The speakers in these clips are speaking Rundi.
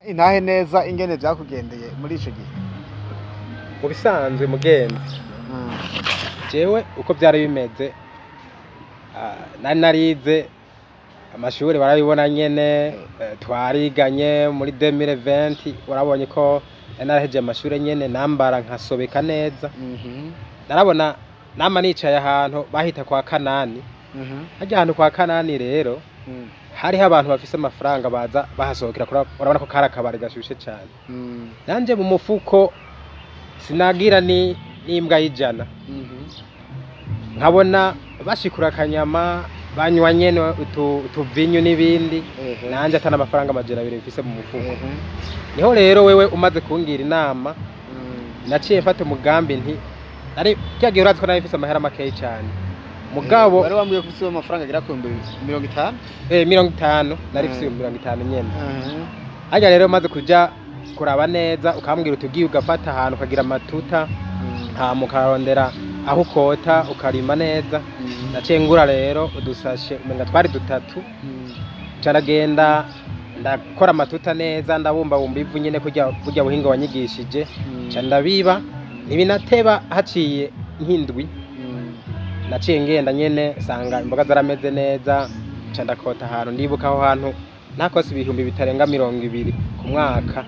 intahe neza ingene vyakugendeye muri ico gihe. Mu bisanzwe mugenzi jewe uko byari bimeze nari narize amashuri barabibona nyene twariganye muri 2020 warabonye ko naraheje amashuri nyene nambara nkasobeka neza narabona nama nicaye ahantu bahita kwa Kanani hajya ahantu kwa Kanani rero hariho abantu bafise amafaranga baza bahasohokera urabona ko kari akabari gashushe cyane nanje mu mufuko sinagira ni imbwa y'ijana nkabona bashikura akanyama banywa nyene utuvinyu n'ibindi nanje atana amafaranga amajana 2 mfise mu mufuko niho rero wewe umaze kungira inama naciye mfata umugambi nti ari cyagiye uratse ko nabifise amahera makeyi cyane mugabo bari wambwiye ko ufise amafaranga agira ku 50 50 nari mfise 50 nyene hajya rero maze kuja kuraba neza ukambwira utugiye ugafata ahantu ukagira amatuta mukarondera aho ukota ukarima neza naciye ngura rero udusashe umenga twari dutatu caragenda ndakora amatuta neza ndabumba ivu nyene kurya buhinga wanyigishije ca ndabiba ntibinateba haciye nk'indwi naciye ngenda nyene sanga imboga zarameze neza ca ndakota ahantu ndibuka aho hantu nakose ibihumbi bitarenga 200 ku mwaka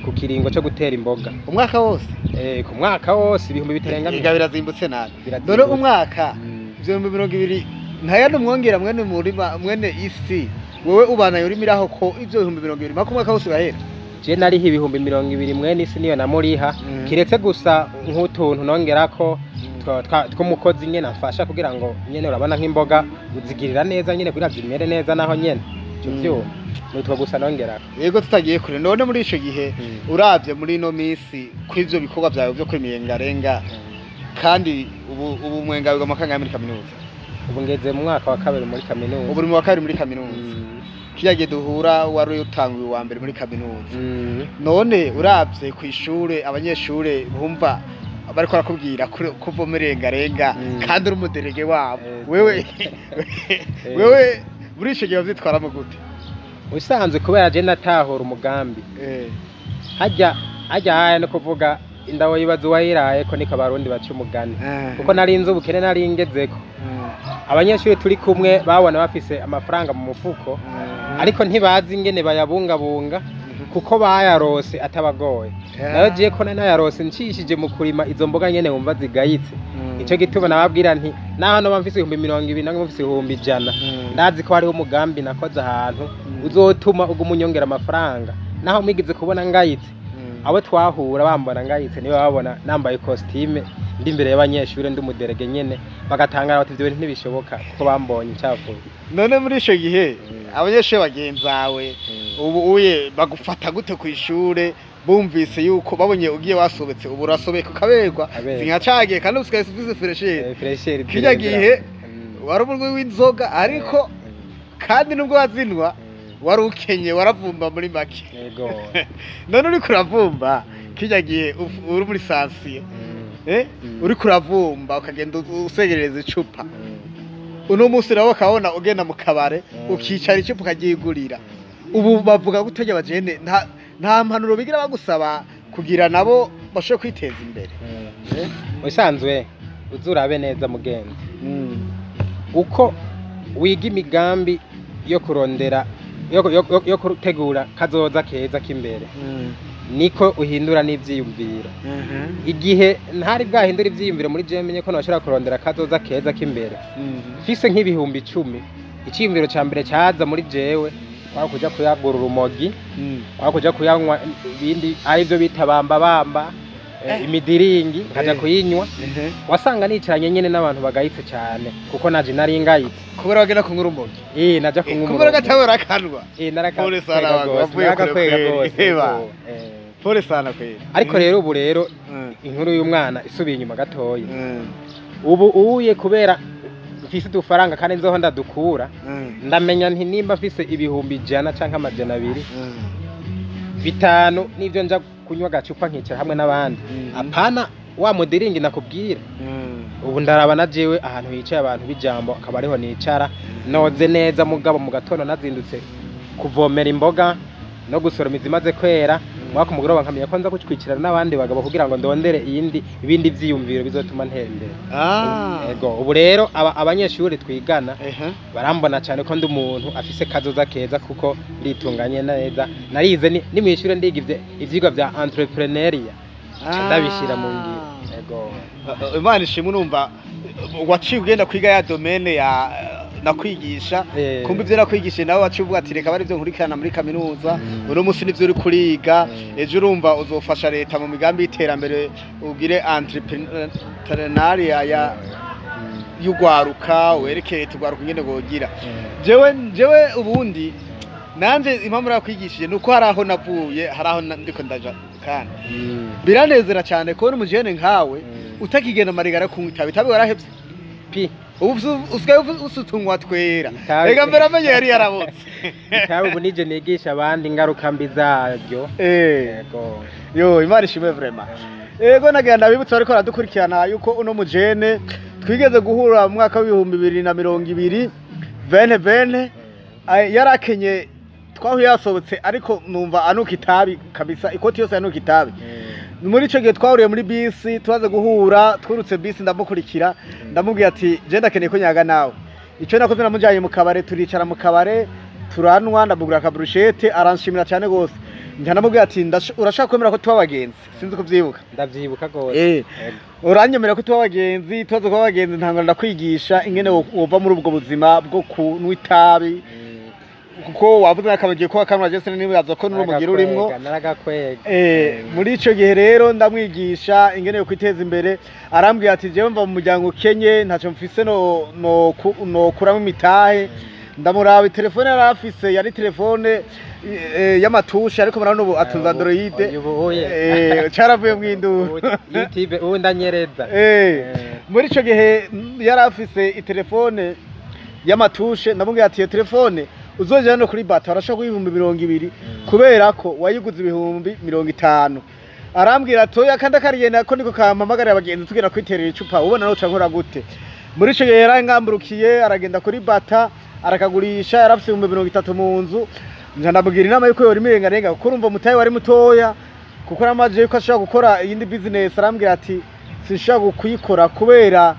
ku kiringo cyo gutera imboga umwaka wose ku mwaka wose ibihumbi bitarenga birazimbutse nabi dore umwaka 200 ntaya numwongera mwene murima mwene isi wowe ubana yorimiraho ko ivyo 200 mako mwaka wose bahera je nariho ibihumbi 200 mwene isi niyo namuriha kiretse gusa nk'utuntu nongerako tw'umukozi nyene afasha kugira ngo nyene urabona nk'imboga uzigirira neza nyene kugira zimere neza naho nyene cyo nutwa gusa nongerako yego tutagiye kure none muri ico gihe uravye muri no misi kw'ivyo bikorwa byawe byo kwimiyengarenga kandi ubu mwenga wiga makanga muri kaminuza ubu ngeze mu mwaka wa kabiri muri kaminuza ubu mu wa kabiri muri kaminuza kiyagiye duhura wari utanguye wa mbere muri kaminuza none uravye ku ishure abanyeshure bumva bariko barakubwira kuva murengarenga kandi uri umuderege wabo wewe muri ico gihe vyitwaramo gute usanzwe kubera je natahura umugambi hajya haya no kuvuga indawo yibaza wayiraye ko niko abarundi baca umugani kuko narinze ubukene naringezeko abanyeshuri turi kumwe babona bafise amafaranga mu mufuko ariko ntibazi ingene bayabungabunga kuko bayarose atabagoye nayo je ko nayarose ncishije mu kurima izo mboga nyene wumva zigayitse ico gituma nababwira nti naho no bamfise 200 nange mufise 100 ndazi ko hariho umugambi nakoze ahantu uzotuma ugumunyongera amafaranga naho mwigize kubona ngayitse abo twahura bambona ngayitse niwe babona nambaye costume ndi imbere y'abanyeshuri ndi umuderege nyene bagatangara bati ivyo ntibishoboka kuko bambonye cyavuye none muri ico gihe abanyeshuri bagenzawe ubu uye bagufata gute ku ishure bumvise yuko babonye ugiye wasobetse ubu rasobeka kaberwa sinkacagiye kandi usigaye ufise fresher kijya gihe wari umurwi w'inzoga ariko kandi nubwo wazinwa wari ukenye waravumba muri make yego none uri kuravumba kijya gihe uri muri sansiye uri kuravumba ukagenda usegereza icupa uno munsi nawe ukabona ugenda mu kabare ukicara icupa ukagigurira ubu bavuga gutegya bajene nta mpanuro bigira bagusaba kugira nabo basho kwiteza imbere usanzwe uzurabe neza mugenzi uko wiga imigambi yo kurondera yo kutegura kazoza keza kimbere niko uhindura n'ivyiyumviro igihe ntari bwahindura ivyiyumviro muri je menye ko nashobora kurondera kazoza keza kimbere fise nk'ibihumbi 10 iciyumviro ca mbere cyaza muri jewe kwa kuja kuyagura urumogi kwa kuja kuyanywa ibindi ari byo bita bamba imidiringi nkaja kuyinywa wasanga nicaranye nyene n'abantu bagayitse cyane kuko naje nari ngayitse kubera wagenda kunywa urumogi naja kunywa kubera gatabora kanwa narakapole sana kwera ariko rero ubu rero inkuru y'umwana isubiye inyuma gatoyi ubu uye kubera mfise udufaranga kandi nzoho ndadukura ndamenya nti nimba mfise ibihumbi 100 canke 200 bitanu nivyo nja kunywa gacupa nkicara hamwe n'abandi apana wa mudiringi nakubwira ubu ndaraba na jewe ahantu hicaye abantu bijambo akaba ariho nicara noze neza mugabo mu gatondo nazindutse kuvomera imboga no gusoroma izimaze kwera mwaka umugoroba nkamenya ko nza kucwikirana n'abandi bagabo kugira ngo ndondere ibindi vyiyumviro bizotuma ntera imbere. Ego ubu rero abanyeshuri twigana barambona cyane ko ndi umuntu afise kazoza keza kuko nditunganye neza narize ni mw'ishure ndiga ivyigwa vya entrepreneuria ndabishira mu ngiro. Ego Imana ishimwe numva waciye ugenda kwiga ya domaine ya nakwigisha kumbe ivyo nakwigisha nawe wacivuga ati reka bari byo nkurikirana muri kaminuza uno musi nivyo uri kuriga ejo urumva uzofasha leta mu migambi y'iterambere ugire entrepreneuria ya y'ugwaruka werekeye tugwaruka ingene gogira jewe ubundi nanje impamvu nakwigishije nuko haraho navuye haraho ndiko ndaja kandi biranezera cyane ko n'umujene nkawe utakigenda marigara kunyita bitabe warahevye pi usigaye usutungwa twera rega mbere amenye yari yarabotse itabe ubu nije nigisha abandi ingaruka mbi zaryo. Yego yo Imana ishimwe vraiment. Ego nagenda bibutsa ariko aradukurikirana yuko uno mujene twigeze guhura mu mwaka w'ibihumbi 2020 2020 yarakenye twahuye yasobotse ariko numva anuka itabi kabisa ikoti yose anuka itabi. Muri ico gihe twahuriye muri bisi twaze guhura twurutse bisi ndamukurikira ndamubwiye ati je ndakeneye ko nyaga nawe ico nakoze namujanye mu kabare turicara mu kabare turanwa ndamugura ka brushette aranshimira cyane gose njya namubwiye ati urashaka kwemera ko tuba abagenzi sinzi ko vyibuka ndavyibuka gose uranyemera ko tuba abagenzi tubaze ko abagenzi ntangwa ndakwigisha ingene wova muri ubwo buzima bwo kunywa itabi kuko wavuze nakabagiye ko akanwa Jesse nibaza ko n'umugira urimwo muri ico gihe rero ndamwigisha ingene yo kwiteza imbere arambwiye ati je mva mu muryango Kenye ntaco mfise no kuramo imitahe ndamuraba telefone yarafise yari telefone y'amatusha ariko murano ubu atunza Android caravuye mu induru YouTube ubu ndanyereza muri ico gihe yarafise itelefone y'amatushe ndamubwiye ati iyo telefone uzoje no kuri bata arashaka ibihumbi 200 kubera ko wayiguze ibihumbi 50 arambwira toya kandi akarigenda ko niko kampamagarira abagenzi tugera kwiterera icupa ubona no cankora gute muri ico gihe yarangamburukiye aragenda kuri bata arakagurisha yarafise 30 mu nzu ndabwira inama yuko yori mirengarenga kuko urumva mutaye wari mutoya kuko namaje yuko ashaka gukora iyindi business arambwira ati sinshaka kuyikora kubera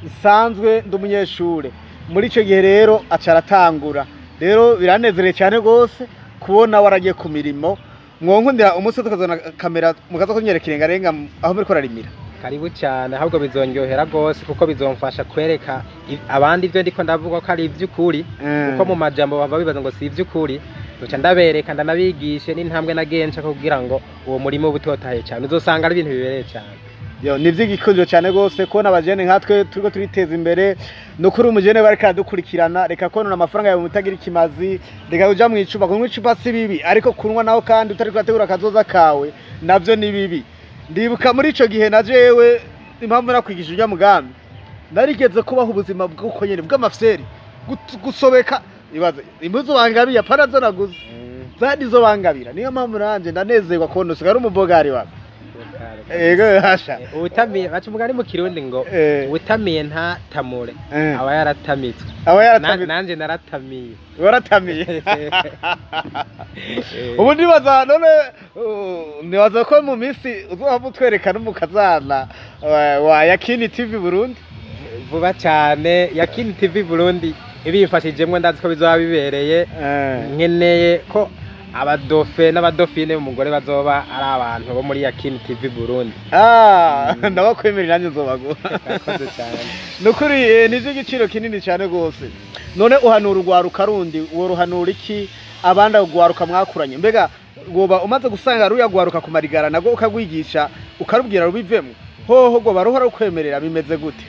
isanzwe ndumunyeshure muri ico gihe rero acaratangura rero biranezereye cyane gose kubona waragiye ku mirimo mwonkundira umunsi tukazona kamera mukaza kunyerekera ngarenga aho muri korarimira karibu cyane ahubwo bizongyohera gose kuko bizomfasha kwereka abandi ivyo ndiko ndavuga ko ari ivy'ukuri kuko mu majambo bava bibaza ngo si ivy'ukuri duca ndabereka ndanabigishe n'intambwe nagenca kugira ngo uwo murimo butotaye cyane uzosanga ari ibintu bibereye cyane. Yo nivy'igikundiro cyane gose ko nabajene nkatwe turiko turiteza imbere no kuri umujene bari kadukurikirana reka konona amafaranga yawe mutagira ikimazi reka uja mu icupa kunywa icupa si bibi ariko kunwa naho kandi utari kwategura kazoza kawe navyo ni bibi. Ndibuka muri ico gihe na jewe impamvu nakwigisha ujya mugambi narigeze kubaho ubuzima bw'uko nyene bw'amafseri gusobeka ibaze impuzu bangabiye parazo naguze zandi zo bangabira niyo mpamvu nanje ndanezerwa ko ndusigara umubogari wawe. Ego hasha utamiye bacumugani mu kirundi ngo utamiye nta tamure aba yaratamitswe nanje naratamiye waratamiye ubu ndibaza none nibaza ko mu minsi uzohava utwerekana umukazana wa Yakini TV Burundi vuba cyane. Yakini TV Burundi ibifashijemwe ndazi ko bizoba bibereye nkeneye ko abadofe n'abadofine umugore bazoba ari abantu bo muri Yakini TV Burundi. Ndabakwemerera nanjye nzobago akoze cyane nukuri nivyo igiciro kinini cyane gose. None uhanura urwaruka rundi uwo ruhanura iki abandi urwaruka mwakuranye mbega goba umaze gusanga ruya gwaruka ku marigara nago ukagwigisha ukarubwira rubivemo hoho goba ruhora ukwemerera bimeze gute?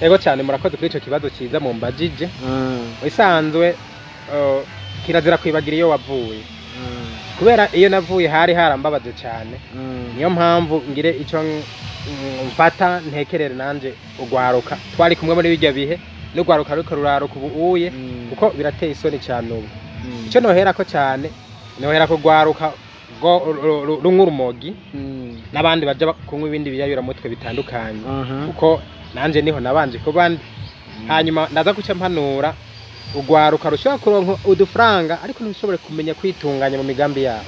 Ego cyane murakoze kuri ico kibazo ciza mu mbajije. Isanzwe kirazira kwibagira iyo wavuye kubera iyo navuye hari harambabaje cyane niyo mpamvu ngire ico mfata ntekerere nanje ugwaruka twari kumwe muri bijya bihe n'ugwaruka ruko ruraruka ubuye kuko birateye isoni cyane ubu ico nohera ko cyane nohera ko gwaruka rungurumogi n'abandi baje kunywa ibindi biyayura mutwe bitandukanye kuko nanje niho nabanje ko bandi hanyuma ndaza kuca mpanura ugwaruka rushobora kuronka udufaranga ariko ntushobore kumenya kwitunganya mu migambi yabo.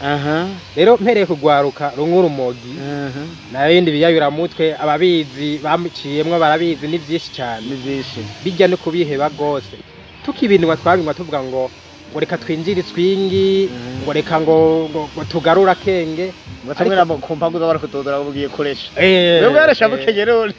Rero mpereye kugwaruka runkura umogi n'abindi biyayuramutwe ababizi bamuciyemwo barabizi ni vyinshi cyane, ni vyinshi bijya no kubiheba gose. Tukibindwa twabingwa tuvuga ngo reka twinjire swingi, ngo reka ngo tugarura kenge batamwira mu kumpangu z'abara kutodora bugiye koresha. Wewe yaresha bukenye rero.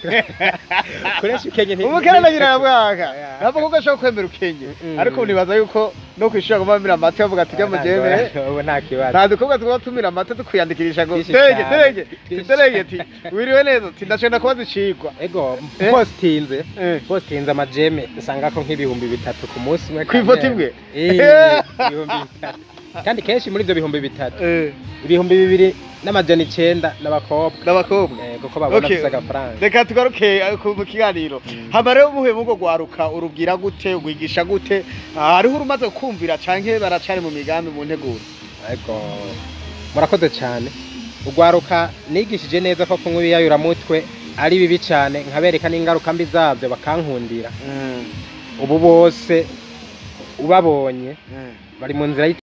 Koresha ukenye nti. Umukene nagira bwaka. Ntabwo kuko ashaka kwemera ukenye. Ariko unibaza yuko no kwishura gumamira amata bavuga ati mu jeme. Ubu nta kibazo. Nta dukobwa tubatumira amata tukwiyandikirisha ngo terege ti. Wiriwe neza ati ndashaka kubaza icigwa. Ego postinze amajeme usanga ko nk'ibihumbi 3 ku munsi umwe. Kwifota imwe. Ibihumbi 3. Kandi kenshi muri ivyo bihumbi 3 ibihumbi 2 n'amajana 9 n'abakobwa kuko babona afise agafaranga. Reka tugaruke mu kiganiro. Hama rero muhe mugo gwaruka urubwira gute ugwigisha gute hariho urumaze kumvira canke baracari mu migambi mu nteguro. Ego murakoze cyane. Ugwaruka nigishije neza ko kunywa ibiyayuramutwe ari bibi cyane nkabereka n'ingaruka mbi zavyo bakankundira. Ubu bose ubabonye bari mu nzira